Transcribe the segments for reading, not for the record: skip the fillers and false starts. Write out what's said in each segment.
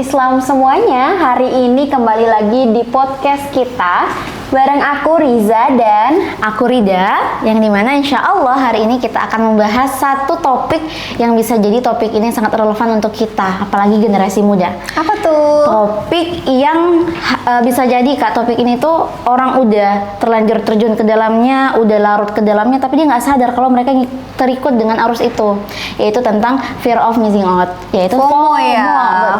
Islam semuanya. Hari ini kembali lagi di podcast kita bareng aku Riza dan aku Rida, yang dimana insya Allah hari ini kita akan membahas satu topik yang bisa jadi topik ini sangat relevan untuk kita, apalagi generasi muda. Apa tuh? Topik yang bisa jadi Kak, topik ini tuh orang udah terlanjur terjun ke dalamnya, udah larut ke dalamnya, tapi dia nggak sadar kalau mereka terikut dengan arus itu, yaitu tentang fear of missing out, yaitu FOMO ya.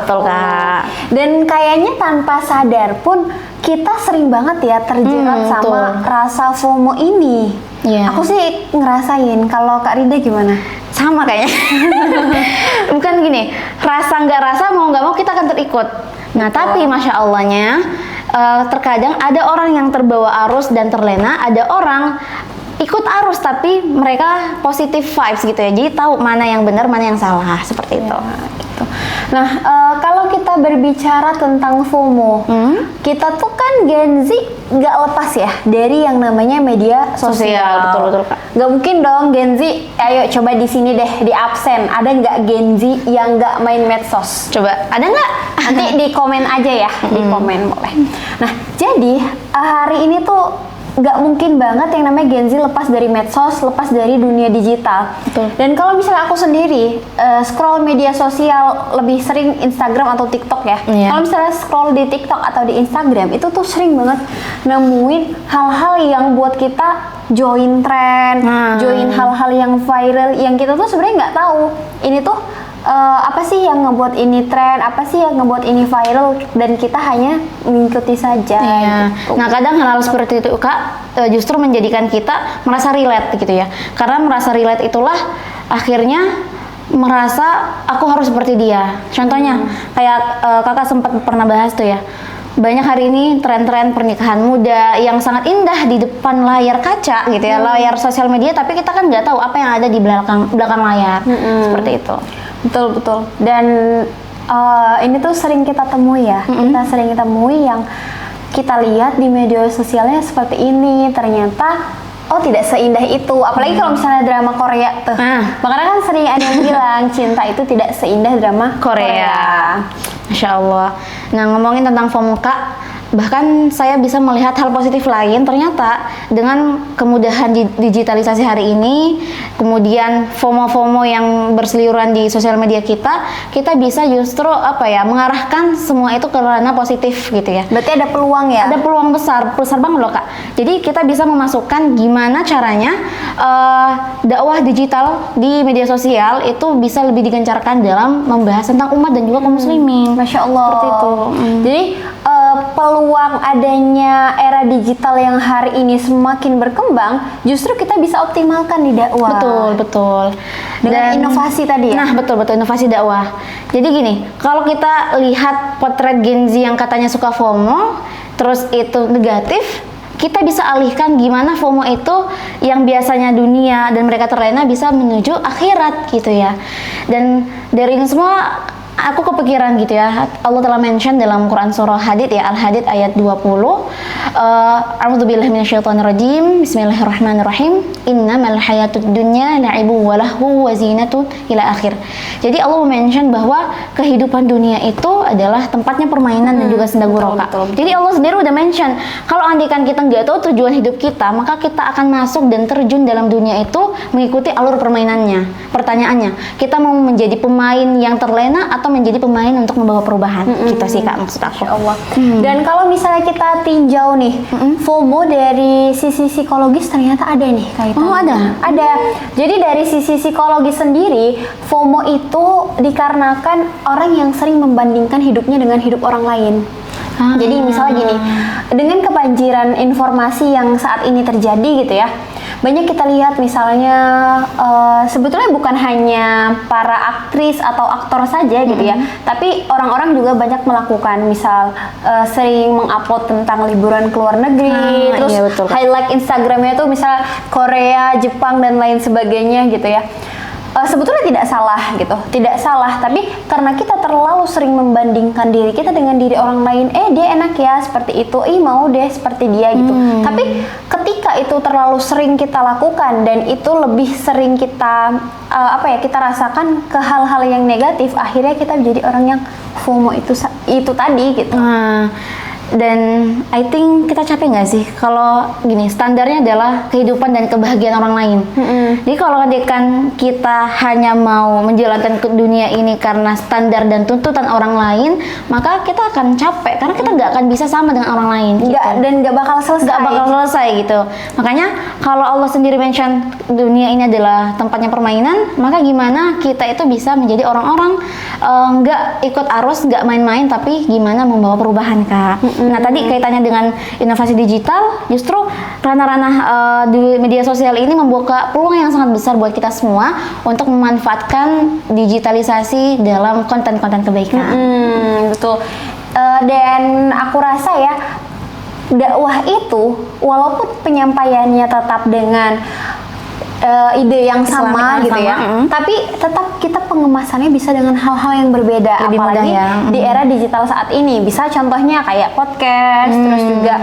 Betul Kak. Dan kayaknya tanpa sadar pun kita sering banget ya terjerat sama rasa FOMO ini. Yeah. Aku sih ngerasain. Kalau Kak Rida gimana? Sama kayaknya. Bukan gini, rasa nggak rasa, mau nggak mau kita akan terikut. Nah, tapi Masya Allahnya terkadang ada orang yang terbawa arus dan terlena, ada orang ikut arus tapi mereka positive vibes gitu ya, jadi tahu mana yang benar, mana yang salah, seperti itu. Gitu. Nah, kalau kita berbicara tentang FOMO, kita tuh kan Gen Z nggak lepas ya dari yang namanya media sosial. Betul Kak. Nggak mungkin dong Gen Z, ayo coba di sini deh, di absen. Ada nggak Gen Z yang nggak main medsos? Coba, ada nggak? Nanti di komen aja ya, di komen boleh. Nah, jadi hari ini tuh nggak mungkin banget yang namanya Gen Z lepas dari medsos, lepas dari dunia digital. Betul. Dan kalau misalnya aku sendiri scroll media sosial lebih sering Instagram atau TikTok ya. Iya. Kalau misalnya scroll di TikTok atau di Instagram itu tuh sering banget nemuin hal-hal yang buat kita join trend, join hal-hal yang viral yang kita tuh sebenarnya nggak tahu ini tuh apa sih yang ngebuat ini tren, apa sih yang ngebuat ini viral, dan kita hanya mengikuti saja. Iya. Gitu. Nah, kadang hal-hal seperti itu Kak justru menjadikan kita merasa relate gitu ya. Karena merasa relate itulah akhirnya merasa aku harus seperti dia. Contohnya kayak kakak sempat pernah bahas tuh ya. Banyak hari ini tren-tren pernikahan muda yang sangat indah di depan layar kaca gitu ya, layar sosial media, tapi kita kan nggak tahu apa yang ada di belakang layar. Seperti itu. Betul. Dan ini tuh sering kita temui ya. Kita sering temui yang kita lihat di media sosialnya seperti ini, ternyata tidak seindah itu. Apalagi kalau misalnya drama Korea tuh. Makanya kan sering ada yang bilang cinta itu tidak seindah drama Korea. Masya Allah. Nah, ngomongin tentang FOMO Kak, bahkan saya bisa melihat hal positif lain. Ternyata dengan kemudahan digitalisasi hari ini, kemudian FOMO yang berseliweran di sosial media kita bisa justru mengarahkan semua itu ke ranah positif gitu ya. Berarti ada peluang ya? Ada peluang besar banget loh Kak. Jadi kita bisa memasukkan gimana caranya dakwah digital di media sosial itu bisa lebih digencarkan dalam membahas tentang umat dan juga kaum muslimin. Masya Allah. Seperti itu. Jadi peluang adanya era digital yang hari ini semakin berkembang, justru kita bisa optimalkan di dakwah. Betul. Dengan inovasi tadi ya? Nah, betul, inovasi dakwah. Jadi gini, kalau kita lihat potret Gen Z yang katanya suka FOMO, terus itu negatif, kita bisa alihkan gimana FOMO itu yang biasanya dunia dan mereka terlena bisa menuju akhirat gitu ya. Dan dari ini semua aku kepikiran gitu ya, Allah telah mention dalam Quran surah Hadid ya, Al-Hadid ayat 20. A'udzubillahi minasyaitonirrajim. Bismillahirrahmanirrahim. Innamal hayatud dunya la'ibu wa lahu wa zinatun ila akhir. Jadi Allah mention bahwa kehidupan dunia itu adalah tempatnya permainan dan juga senda gurau. Jadi Allah sendiri udah mention kalau andaikan kita nggak tahu tujuan hidup kita, maka kita akan masuk dan terjun dalam dunia itu mengikuti alur permainannya. Pertanyaannya, kita mau menjadi pemain yang terlena atau menjadi pemain untuk membawa perubahan? Gitu sih Kak maksud aku. Allah. Dan kalau misalnya kita tinjau nih, FOMO dari sisi psikologis ternyata ada nih kaitannya. Oh, ada. Jadi dari sisi psikologis sendiri, FOMO itu dikarenakan orang yang sering membandingkan hidupnya dengan hidup orang lain. Jadi misalnya gini, dengan kebanjiran informasi yang saat ini terjadi gitu ya, banyak kita lihat misalnya sebetulnya bukan hanya para aktris atau aktor saja gitu ya, tapi orang-orang juga banyak melakukan, misal sering mengupload tentang liburan ke luar negeri, terus highlight Instagramnya tuh misal Korea, Jepang dan lain sebagainya gitu ya. Sebetulnya tidak salah gitu, tidak salah, tapi karena kita terlalu sering membandingkan diri kita dengan diri orang lain, dia enak ya seperti itu, mau deh seperti dia gitu. Tapi ketika ketika itu terlalu sering kita lakukan dan itu lebih sering kita kita rasakan ke hal-hal yang negatif, akhirnya kita menjadi orang yang FOMO itu tadi gitu. Dan I think kita capek nggak sih kalau gini, standarnya adalah kehidupan dan kebahagiaan orang lain. Jadi kalau kan kita hanya mau menjalankan ke dunia ini karena standar dan tuntutan orang lain, maka kita akan capek karena kita nggak akan bisa sama dengan orang lain. Dan nggak bakal selesai. Gitu. Makanya kalau Allah sendiri mention dunia ini adalah tempatnya permainan, maka gimana kita itu bisa menjadi orang-orang nggak ikut arus, nggak main-main, tapi gimana membawa perubahan, Kak. Nah, tadi kaitannya dengan inovasi digital, justru ranah-ranah di media sosial ini membuka peluang yang sangat besar buat kita semua untuk memanfaatkan digitalisasi dalam konten-konten kebaikan. Betul. Dan aku rasa ya, dakwah itu walaupun penyampaiannya tetap dengan ide yang sama gitu ya, tapi tetap kita pengemasannya bisa dengan hal-hal yang berbeda. Lebih apalagi mudah ya. Di era digital saat ini. Bisa contohnya kayak podcast, terus juga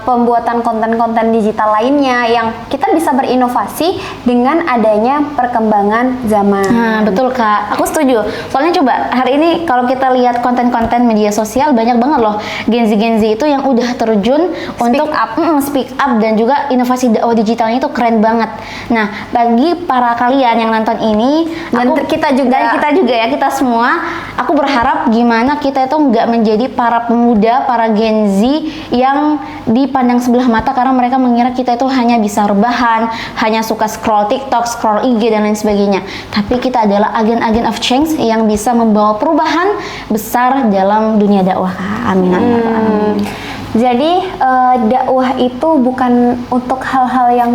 pembuatan konten-konten digital lainnya yang kita bisa berinovasi dengan adanya perkembangan zaman. Nah, betul, Kak. Aku setuju. Soalnya coba hari ini kalau kita lihat konten-konten media sosial, banyak banget loh Gen Z itu yang udah terjun untuk speak up dan juga inovasi dakwah digitalnya itu keren banget. Nah, bagi para kalian yang nonton ini dan kita juga ya, kita semua, aku berharap gimana kita itu nggak menjadi para pemuda, para Gen Z yang dipandang sebelah mata karena mereka mengira kita itu hanya bisa rebahan, hanya suka scroll TikTok, scroll IG dan lain sebagainya. Tapi kita adalah agen-agen of change yang bisa membawa perubahan besar dalam dunia dakwah. Amin. Jadi dakwah itu bukan untuk hal-hal yang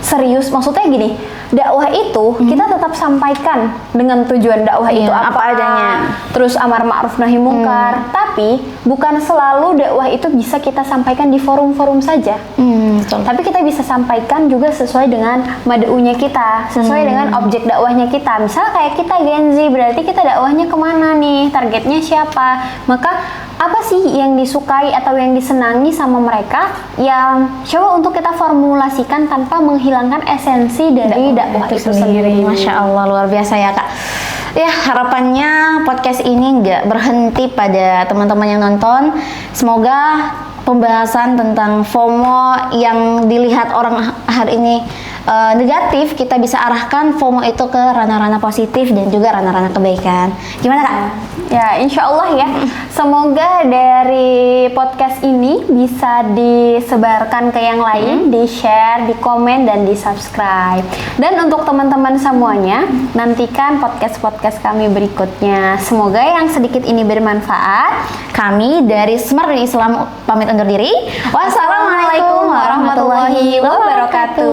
serius. Maksudnya gini, dakwah itu kita tetap sampaikan dengan tujuan dakwah itu apa adanya. Terus amar ma'ruf nahi mungkar. Tapi bukan selalu dakwah itu bisa kita sampaikan di forum-forum saja. Tapi kita bisa sampaikan juga sesuai dengan mad'unya kita, sesuai dengan objek dakwahnya kita. Misalnya kayak kita Gen Z, berarti kita dakwahnya kemana nih? Targetnya siapa? Maka apa sih yang disukai atau yang disenangi sama mereka, yang coba untuk kita formulasikan tanpa menghilangkan esensi dari dakwah itu sendiri. Masya Allah, luar biasa ya, Kak. Ya, harapannya podcast ini nggak berhenti pada teman-teman yang nonton. Semoga pembahasan tentang FOMO yang dilihat orang hari ini negatif, kita bisa arahkan FOMO itu ke ranah-ranah positif dan juga ranah-ranah kebaikan. Gimana, Kak? Ya, insya Allah ya. Semoga dari podcast ini bisa disebarkan ke yang lain, di-share, di-komen, dan di-subscribe. Dan untuk teman-teman semuanya, nantikan podcast-podcast kami berikutnya. Semoga yang sedikit ini bermanfaat. Kami dari Smart Islam pamit undur diri. Wassalamualaikum warahmatullahi wabarakatuh.